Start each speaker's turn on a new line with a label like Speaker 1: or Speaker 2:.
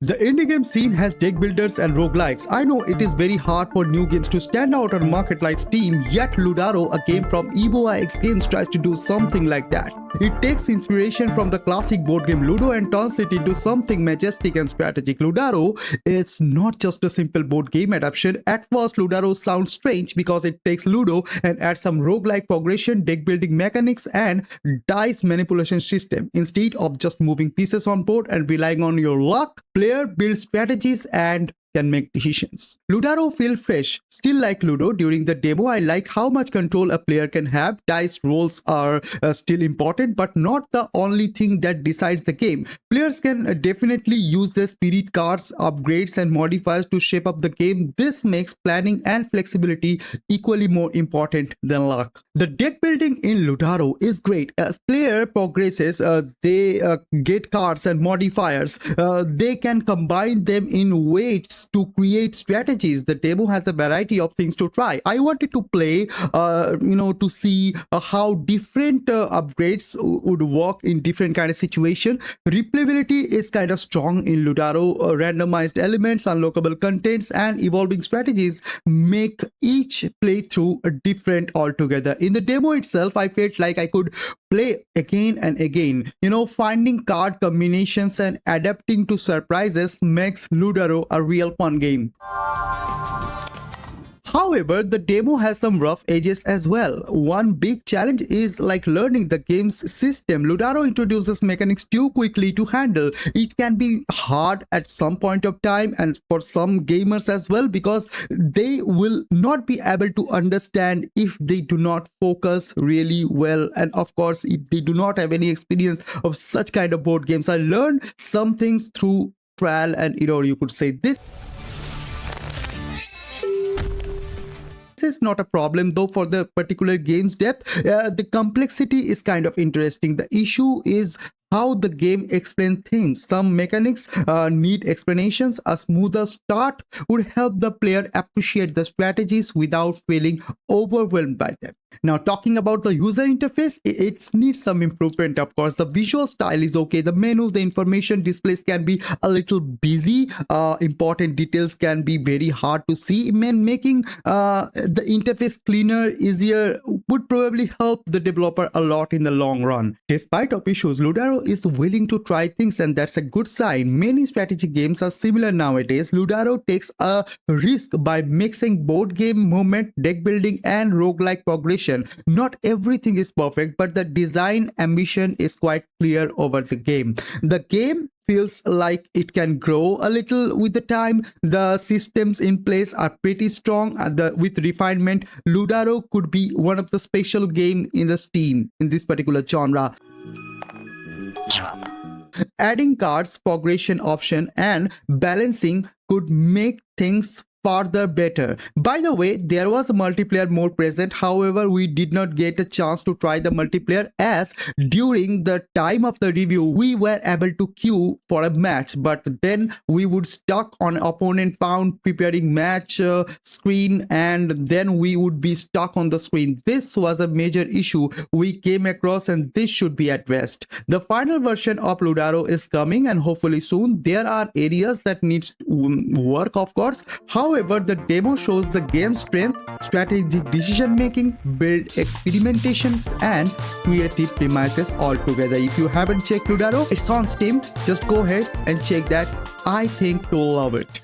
Speaker 1: The indie game scene has deck builders and roguelikes. I know it is very hard for new games to stand out on a market like Steam, yet Ludaro, a game from EvoIX Games, tries to do something like that. It takes inspiration from the classic board game Ludo and turns it into something majestic and strategic. Ludaro, it's not just a simple board game adaptation. At first, Ludaro sounds strange because it takes Ludo and adds some roguelike progression, deck building mechanics, and dice manipulation system. Instead of just moving pieces on board and relying on your luck, player builds strategies and can make decisions. Ludaro feels fresh, still like Ludo. During the demo, I liked how much control a player can have. Dice rolls are still important, but not the only thing that decides the game. Players can definitely use their spirit cards, upgrades, and modifiers to shape up the game. This makes planning and flexibility equally more important than luck. The deck building in Ludaro is great. As player progresses, they get cards and modifiers. They can combine them in ways to create strategies. The demo has a variety of things to try. I wanted to play, to see how different upgrades would work in different kind of situation. Replayability is kind of strong in Ludaro. Randomized elements, unlockable contents, and evolving strategies make each playthrough different altogether. In the demo itself, I felt like I could play again and again. Finding card combinations and adapting to surprises makes Ludaro a real fun game. However, the demo has some rough edges as well. One big challenge is learning the game's system. Ludaro introduces mechanics too quickly to handle. It can be hard at some point of time, and for some gamers as well, because they will not be able to understand if they do not focus really well, and of course if they do not have any experience of such kind of board games. I learned some things through trial and error, you could say. This is not a problem though for the particular game's depth. The complexity is kind of interesting. The issue is how the game explains things. Some mechanics need explanations. A smoother start would help the player appreciate the strategies without feeling overwhelmed by them. Now, talking about the user interface, it needs some improvement. Of course, the visual style is okay. The menu, the information displays can be a little busy. Important details can be very hard to see. Making the interface cleaner, easier would probably help the developer a lot in the long run. Despite of issues, Ludaro is willing to try things, and that's a good sign. Many strategy games are similar nowadays. Ludaro takes a risk by mixing board game movement, deck building, and roguelike progression. Not everything is perfect, but the design ambition is quite clear over the game. The game feels like it can grow a little with the time. The systems in place are pretty strong. With refinement, Ludaro could be one of the special game in the Steam in this particular genre. Adding cards, progression option, and balancing could make things further better. By the way, there was a multiplayer mode present. However, we did not get a chance to try the multiplayer, as during the time of the review we were able to queue for a match, but then we would stuck on opponent found preparing match screen, and then we would be stuck on the screen. This was a major issue we came across, and this should be addressed. The final version of Ludaro is coming, and hopefully soon. There are areas that needs work, of course. However, the demo shows the game's strength, strategic decision making, build experimentations, and creative premises all together. If you haven't checked Ludaro, it's on Steam. Just go ahead and check that. I think you'll love it.